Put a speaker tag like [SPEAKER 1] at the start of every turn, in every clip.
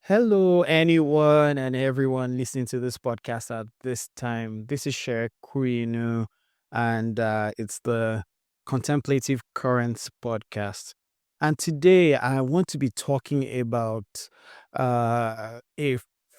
[SPEAKER 1] Hello, anyone and everyone listening to this podcast at this time. This is Sher Kuinu, and it's the Contemplative Currents podcast. And today I want to be talking about a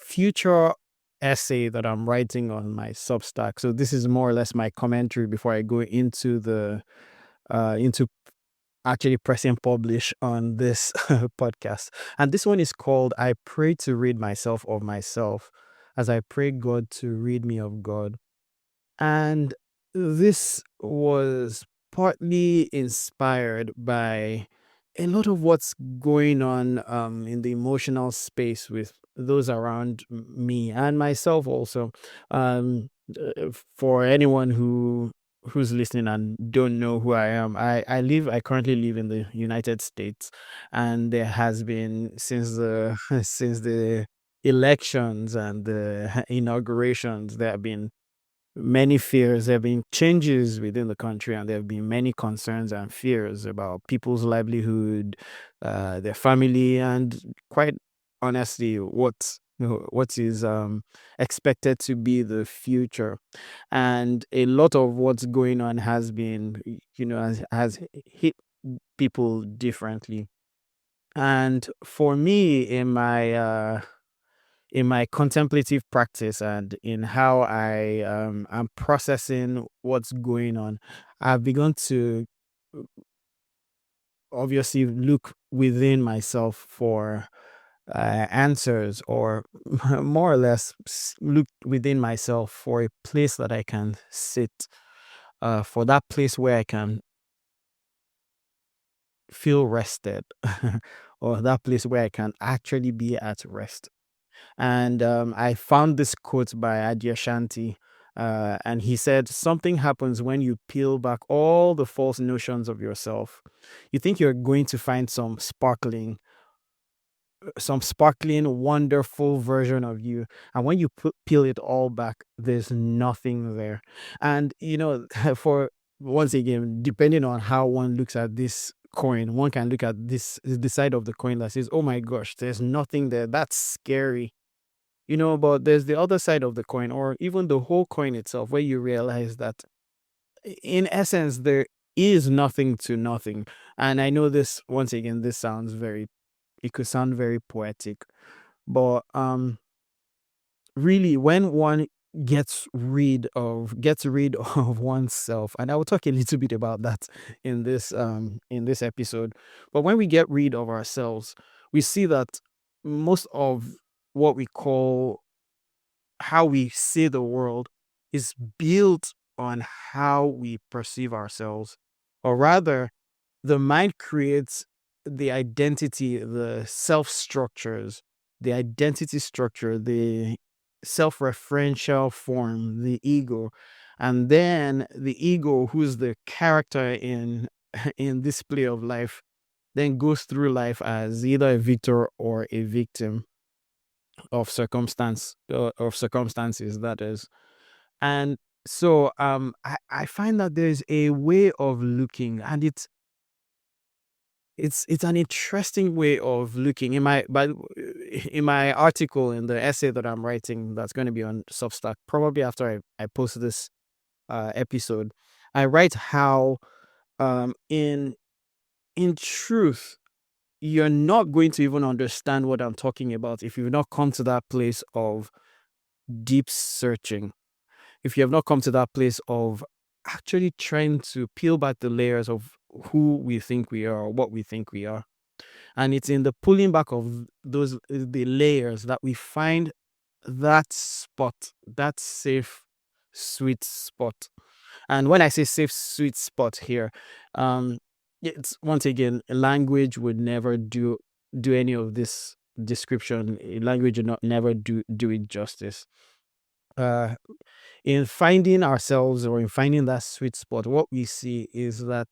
[SPEAKER 1] future essay that I'm writing on my Substack. So this is more or less my commentary before I go into the into actually pressing publish on this podcast. And this one is called I Pray to Rid Myself of Myself as I Pray God to Rid Me of God. And this was partly inspired by a lot of what's going on in the emotional space with those around me and myself also. For anyone who's listening and don't know who I am, I currently live in the United States, and there has been since the since the elections and the inaugurations, there have been many fears. There have been changes within the country, and there have been many concerns and fears about people's livelihood, their family, and quite honestly, what is expected to be the future. And a lot of what's going on has been, has hit people differently. And for me, in my contemplative practice and in how I am processing what's going on, I've begun to obviously look within myself for answers, or more or less look within myself for a place that I can sit, for that place where I can feel rested, or that place where I can actually be at rest. And I found this quote by Adyashanti, and he said, "Something happens when you peel back all the false notions of yourself. You think you're going to find some sparkling, wonderful version of you, and when you peel it all back, there's nothing there." And for once again, depending on how one looks at this coin, one can look at the side of the coin that says, "Oh my gosh, there's nothing there. That's scary." But there's the other side of the coin, or even the whole coin itself, where you realize that in essence there is nothing to nothing. And I know this, once again, this sounds very, it could sound very poetic, but really, when one gets rid of oneself, and I will talk a little bit about that in this episode. But when we get rid of ourselves, we see that most of what we call how we see the world is built on how we perceive ourselves. Or rather, the mind creates the identity, the self structures, the identity structure, the self referential form, the ego. And then the ego, who's the character in in this play of life, then goes through life as either a victor or a victim of circumstances, that is. And so I find that there's a way of looking, and it's an interesting way of looking. In my article, in the essay that I'm writing, that's going to be on Substack probably after I post this episode, I write how in truth, you're not going to even understand what I'm talking about if you've not come to that place of deep searching, if you have not come to that place of actually trying to peel back the layers of who we think we are, or what we think we are. And it's in the pulling back of the layers, that we find that spot, that safe, sweet spot. And when I say safe, sweet spot here, um, it's, once again, language would never do any of this description. Language would not never do it justice. Uh, in finding ourselves, or in finding that sweet spot, what we see is that,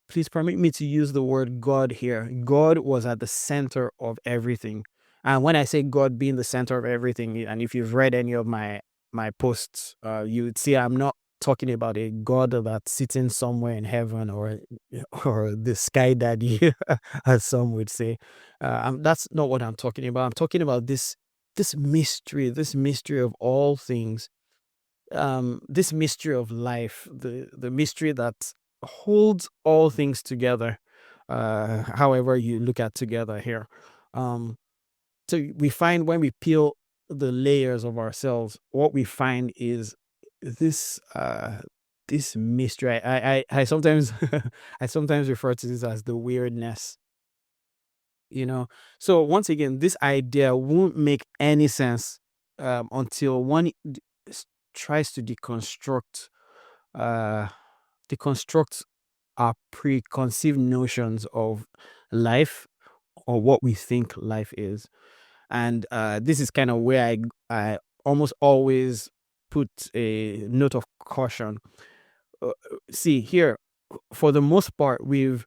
[SPEAKER 1] please permit me to use the word God here. God was at the center of everything. And when I say God being the center of everything, and if you've read any of my posts, you would see I'm not talking about a God that's sitting somewhere in heaven, or the sky daddy, as some would say. That's not what I'm talking about. I'm talking about this mystery of all things, this mystery of life, the mystery that holds all things together. However you look at together here. Um, so we find when we peel the layers of ourselves, what we find is this this mystery. I sometimes I sometimes refer to this as the weirdness, you know. So once again, this idea won't make any sense until one tries to uh deconstruct our preconceived notions of life, or what we think life is. And this is kind of where I almost always put a note of caution. See here, for the most part, we've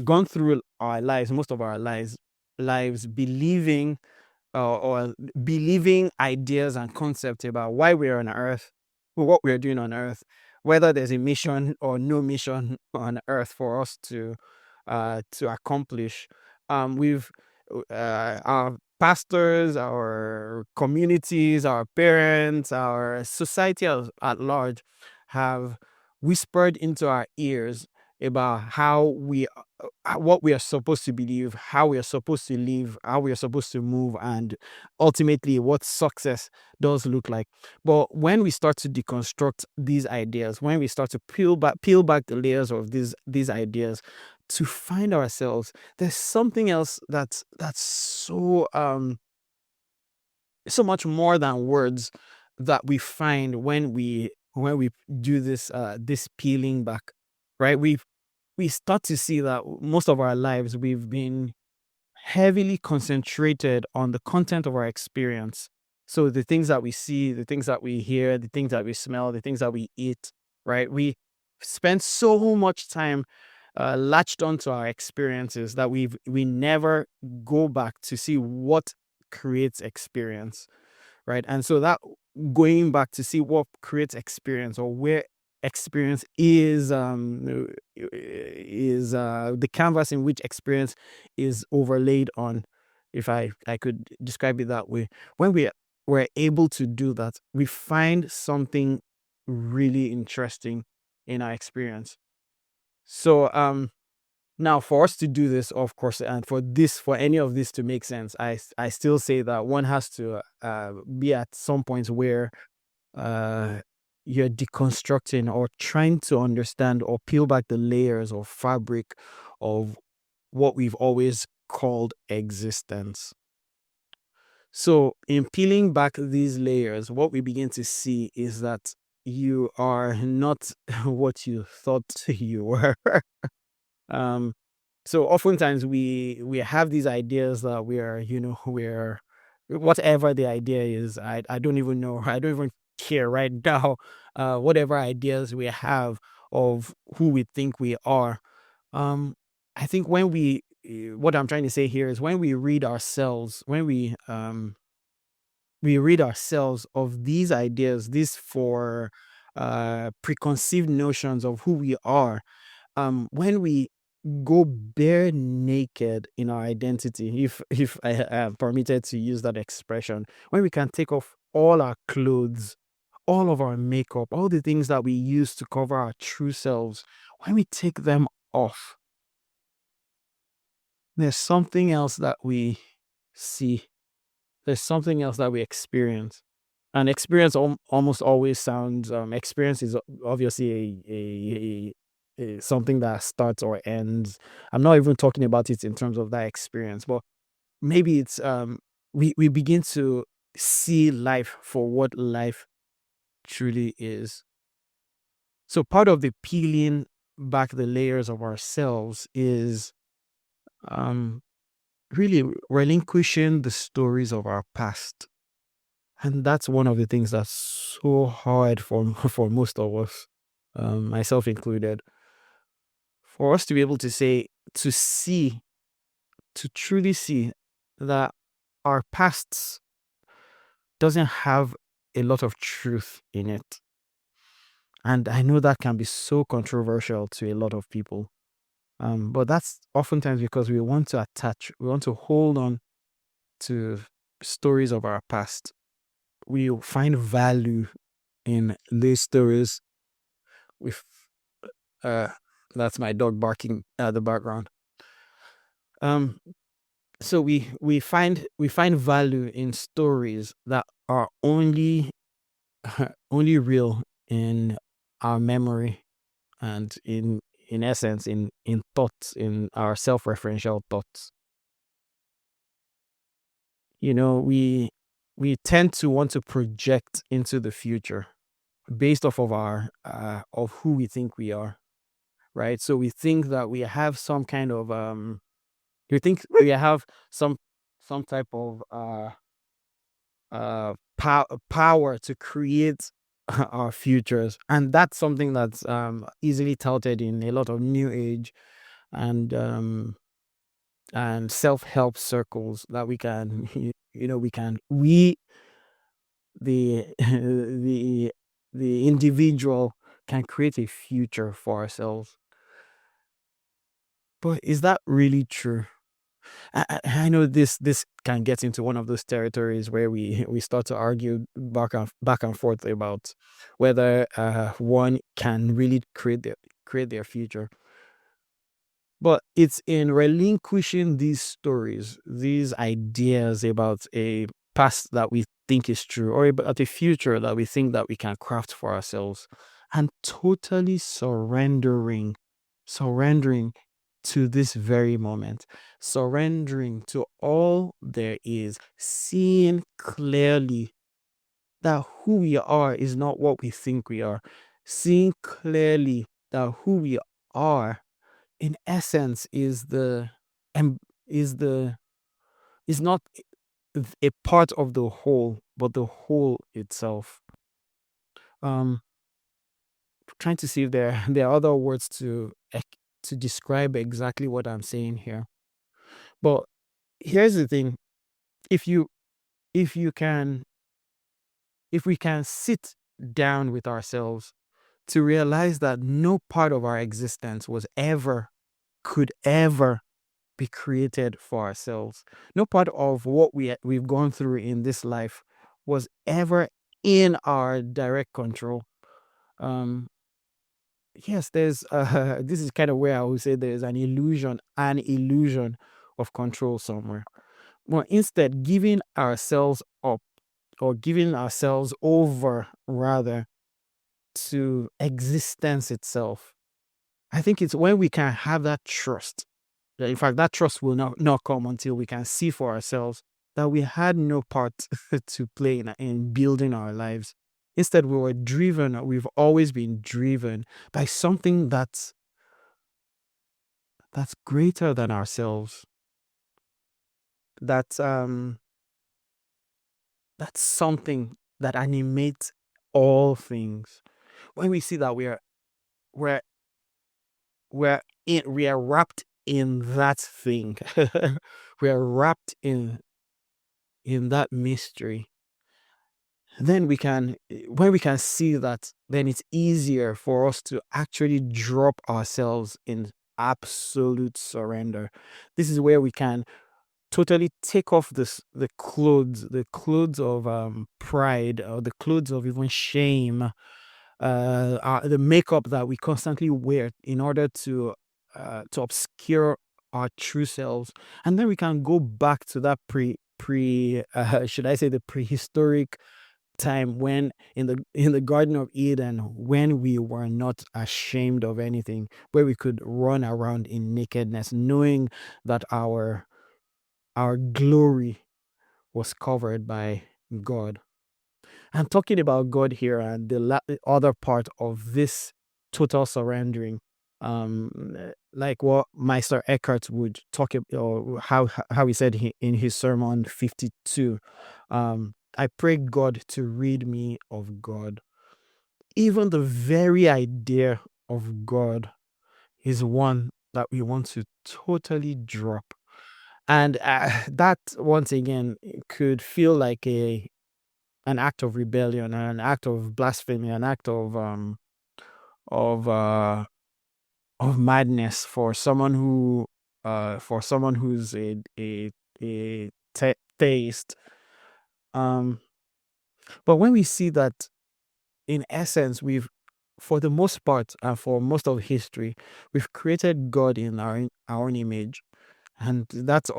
[SPEAKER 1] gone through our lives, most of our lives believing, or believing ideas and concepts about why we're on earth, what we're doing on earth, whether there's a mission or no mission on earth for us to accomplish. We've Our pastors, our communities, our parents, our society at large have whispered into our ears about what we are supposed to believe, how we are supposed to live, how we are supposed to move, and ultimately what success does look like. But when we start to deconstruct these ideas, when we start to peel back the layers of these ideas, to find ourselves, there's something else that's so much more than words that we find when we do this peeling back, right? We start to see that most of our lives we've been heavily concentrated on the content of our experience. So the things that we see, the things that we hear, the things that we smell, the things that we eat, right? We spend so much time latched onto our experiences that we never go back to see what creates experience, right? And so that going back to see what creates experience, or where experience is the canvas in which experience is overlaid on, if I could describe it that way. When we're able to do that, we find something really interesting in our experience. So now, for us to do this, of course, and for any of this to make sense, I still say that one has to be at some point where uh, you're deconstructing or trying to understand or peel back the layers or fabric of what we've always called existence. So, in peeling back these layers, what we begin to see is that you are not what you thought you were. um, so oftentimes we have these ideas that we're whatever the idea is. I don't even know. I don't even care right now. Whatever ideas we have of who we think we are. Um, I think what I'm trying to say here is when we read ourselves, when we read ourselves of these ideas, these four preconceived notions of who we are, when we go bare naked in our identity, if I am permitted to use that expression, when we can take off all our clothes, all of our makeup, all the things that we use to cover our true selves, when we take them off, there's something else that we see. There's something else that we experience. And experience almost always sounds, experience is obviously a something that starts or ends. I'm not even talking about it in terms of that experience, but maybe it's we begin to see life for what life truly is. So part of the peeling back the layers of ourselves is um really relinquishing the stories of our past. And that's one of the things that's so hard for for most of us, myself included, for us to be able to say, to see, to truly see that our pasts doesn't have a lot of truth in it. And I know that can be so controversial to a lot of people. But that's oftentimes because we want to we want to hold on to stories of our past. We find value in these stories. With uh, that's my dog barking at the background. Um, so we find value in stories that are only only real in our memory and in essence in thoughts, in our self-referential thoughts. We tend to want to project into the future based off of our of who we think we are, right? So we think that we have some kind of we think we have some type of power to create our futures, and that's something that's easily touted in a lot of new age and self-help circles, that we can we the the individual can create a future for ourselves. But is that really true? I know this can get into one of those territories where we start to argue back and forth about whether one can really create their future. But it's in relinquishing these stories, these ideas about a past that we think is true, or about a future that we think that we can craft for ourselves, and totally surrendering to this very moment, surrendering to all there is, seeing clearly that who we are is not what we think we are, seeing clearly that who we are in essence um, is the is not a part of the whole, but the whole itself. um Trying to see if there are other words to describe exactly what I'm saying here. But here's the thing: if you if you can if we can sit down with ourselves to realize that no part of our existence could ever be created for ourselves. No part of what we've gone through in this life was ever in our direct control. Um, yes, there's this is kind of where I would say there's an illusion of control somewhere. Well, instead, giving ourselves up, or giving ourselves over rather, to existence itself. I think it's when we can have that trust. In fact, that trust will not come until we can see for ourselves that we had no part to play in building our lives. Instead, we've always been driven by something that's greater than ourselves. That's that's something that animates all things. When we see that we're we are wrapped in that thing, we are wrapped in that mystery, then when we can see that, then it's easier for us to actually drop ourselves in absolute surrender. This is where we can totally take off the clothes of pride, or the clothes of even shame, the makeup that we constantly wear in order to obscure our true selves. And then we can go back to that pre should I say, the prehistoric time, when in the Garden of Eden, when we were not ashamed of anything, where we could run around in nakedness, knowing that our glory was covered by God. I'm talking about God here, and the other part of this total surrendering, like what Meister Eckhart would talk about, or how he said in his sermon 52. I pray God to rid me of God. Even the very idea of God is one that we want to totally drop. And that, once again, could feel like an act of rebellion, an act of blasphemy, an act of of madness for someone who's a theist. Um, but when we see that, in essence, for the most part, and for most of history, we've created God in our own image, and that's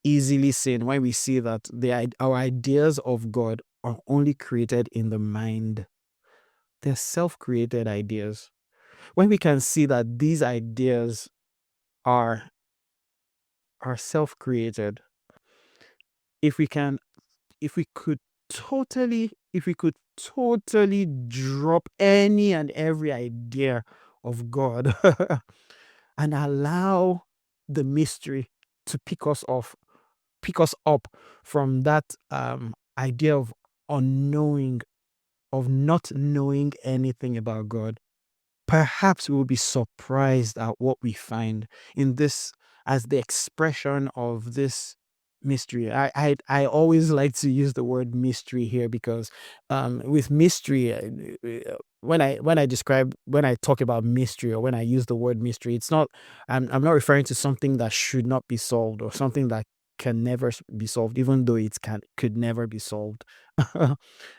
[SPEAKER 1] easily seen when we see that our ideas of God are only created in the mind. They're self-created ideas. When we can see that these ideas are self-created, if we can if we could totally drop any and every idea of God and allow the mystery to pick us up from that idea of unknowing, of not knowing anything about God, perhaps we will be surprised at what we find in this as the expression of this mystery. I always like to use the word mystery here because with mystery, when I talk about mystery, or when I use the word mystery, it's not I'm not referring to something that should not be solved, or something that can never be solved, even though it could never be solved.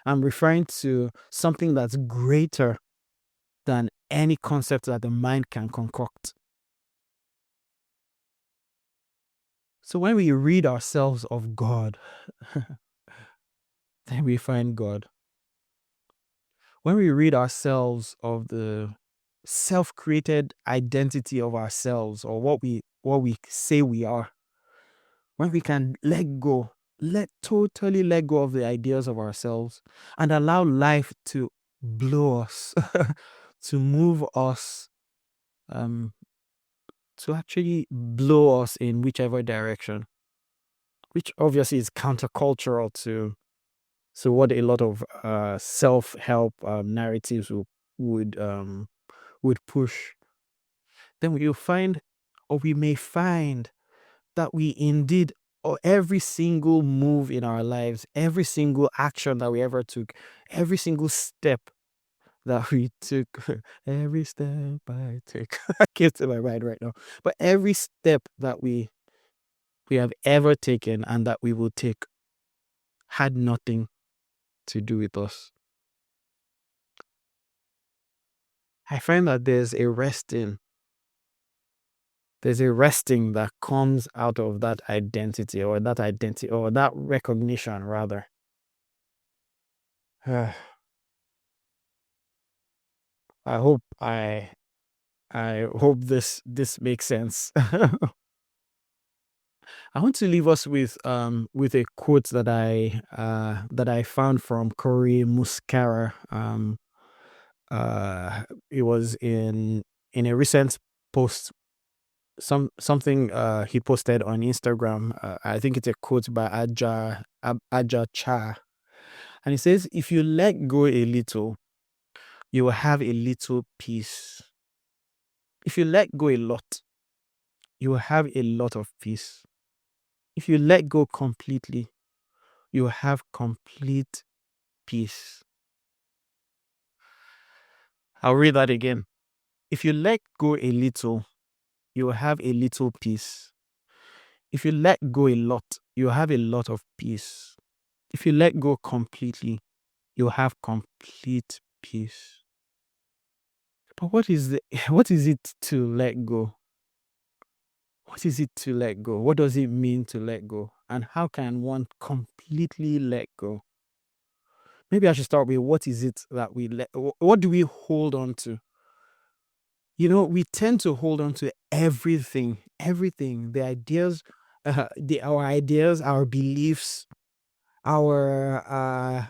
[SPEAKER 1] I'm referring to something that's greater than any concept that the mind can concoct. So when we read ourselves of God, then we find God. When we read ourselves of the self-created identity of ourselves, or what we say we are, when we can totally let go of the ideas of ourselves and allow life to blow us, to move us, um, to actually blow us in whichever direction, which obviously is countercultural to what a lot of self-help narratives would push. Then we'll find, or we may find, that we indeed, or every single move in our lives, every single action that we ever took, every single step that we took, every step I take, I can't say my mind right now, but every step that we have ever taken and that we will take had nothing to do with us. I find that there's a resting that comes out of that identity, or that recognition rather. I hope I hope this makes sense. I want to leave us with a quote that I found from Cory Muscara. It was in a recent post, something he posted on Instagram. I think it's a quote by Aja Cha, and it says, "If you let go a little, you will have a little peace. If you let go a lot, you will have a lot of peace. If you let go completely, you will have complete peace." I'll read that again. If you let go a little, you will have a little peace. If you let go a lot, you will have a lot of peace. If you let go completely, you'll have complete peace. But what is it to let go? What is it to let go? What does it mean to let go? And how can one completely let go? Maybe I should start with, what is it that what do we hold on to? We tend to hold on to everything, the ideas, our ideas, our beliefs, our uh,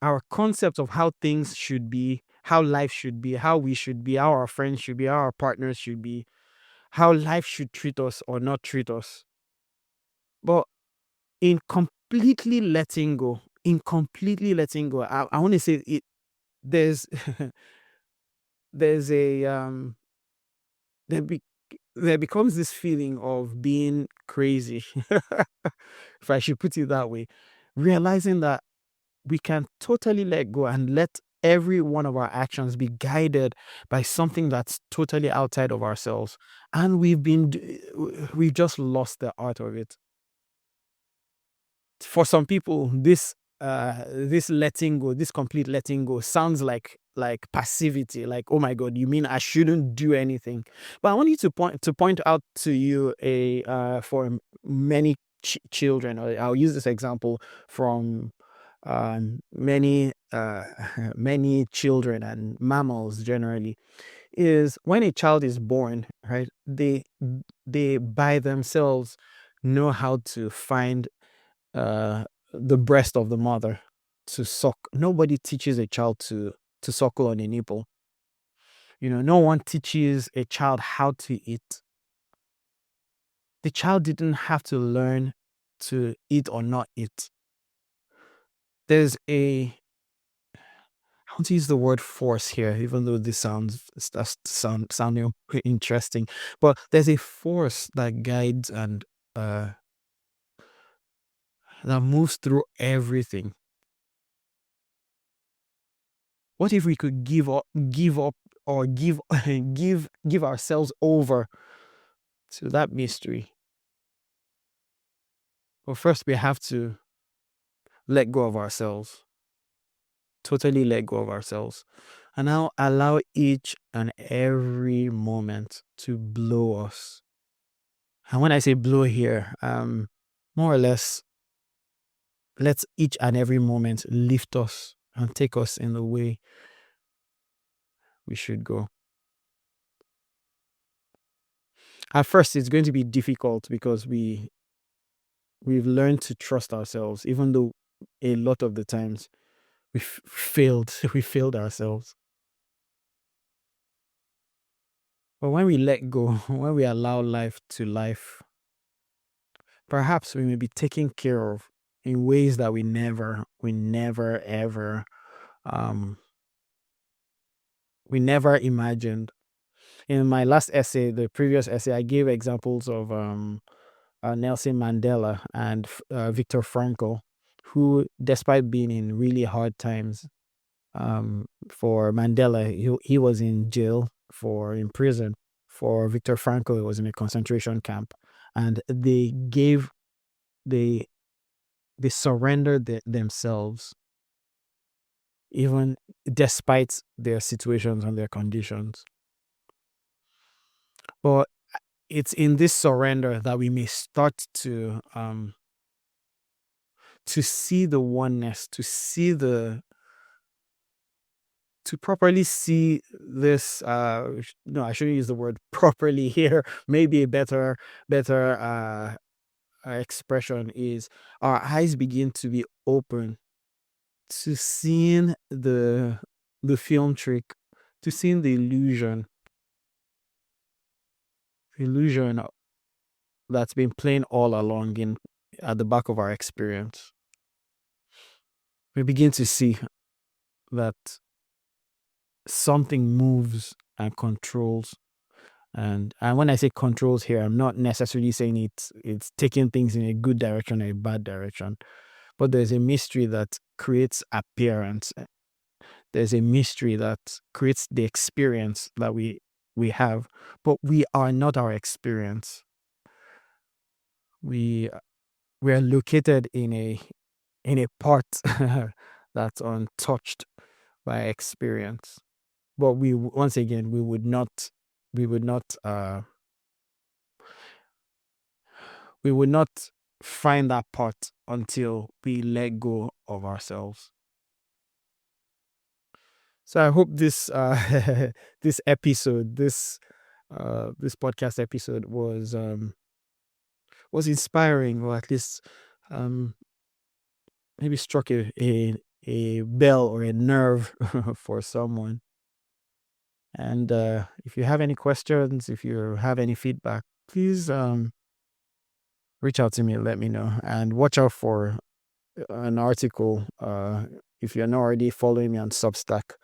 [SPEAKER 1] our concept of how things should be, how life should be, how we should be, how our friends should be, how our partners should be, how life should treat us or not treat us. But I want to say it. There's there's a there be there becomes this feeling of being crazy, if I should put it that way, realizing that we can totally let go and let every one of our actions be guided by something that's totally outside of ourselves, and we've just lost the art of it. For some people, this letting go, this complete letting go, sounds like passivity, like, oh my god, you mean I shouldn't do anything? But I want you to point out to you a for many children, or I'll use this example from many many children and mammals generally, is when a child is born, right? They by themselves know how to find uh, the breast of the mother to suck. Nobody teaches a child to suckle on a nipple. No one teaches a child how to eat. The child didn't have to learn to eat or not eat. There's I want to use the word force here, even though this sounding interesting, but there's a force that guides and that moves through everything. What if we could give up, or give ourselves over to that mystery? Well, first we have to let go of ourselves, totally let go of ourselves, and now allow each and every moment to blow us. And when I say blow here, more or less, let each and every moment lift us and take us in the way we should go. At first, it's going to be difficult because we've learned to trust ourselves, even though a lot of the times we failed. We failed ourselves. But when we let go, when we allow life to life, perhaps we may be taken care of in ways that we never ever, um, we never imagined. In my last essay, the previous essay, I gave examples of Nelson Mandela and Viktor Frankl, who, despite being in really hard times, for Mandela, he was in jail, in prison. For Viktor Frankl, it was in a concentration camp, and they they surrendered themselves, even despite their situations and their conditions. But it's in this surrender that we may start to see the oneness, to properly see this. No, I shouldn't use the word properly here. Maybe a better expression is, our eyes begin to be open to seeing the film trick, to seeing the illusion that's been playing all along at the back of our experience. We begin to see that something moves and controls. And when I say controls here, I'm not necessarily saying it's taking things in a good direction or a bad direction, but there's a mystery that creates appearance. There's a mystery that creates the experience that we have, but we are not our experience. We are located in a part that's untouched by experience. But once again, we would not we would not find that part until we let go of ourselves. So I hope this this episode, this podcast episode was inspiring, or at least um maybe struck a bell or a nerve for someone. And if you have any questions, if you have any feedback, please reach out to me and let me know. And watch out for an article. If you're not already following me on Substack,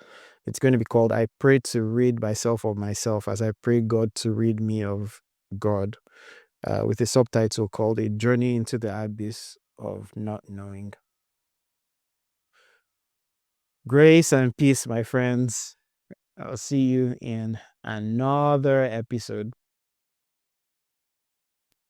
[SPEAKER 1] it's going to be called "I Pray to Read Myself of Myself as I Pray God to Read Me of God," with a subtitle called "A Journey into the Abyss of Not Knowing." Grace and peace, my friends. I'll see you in another episode.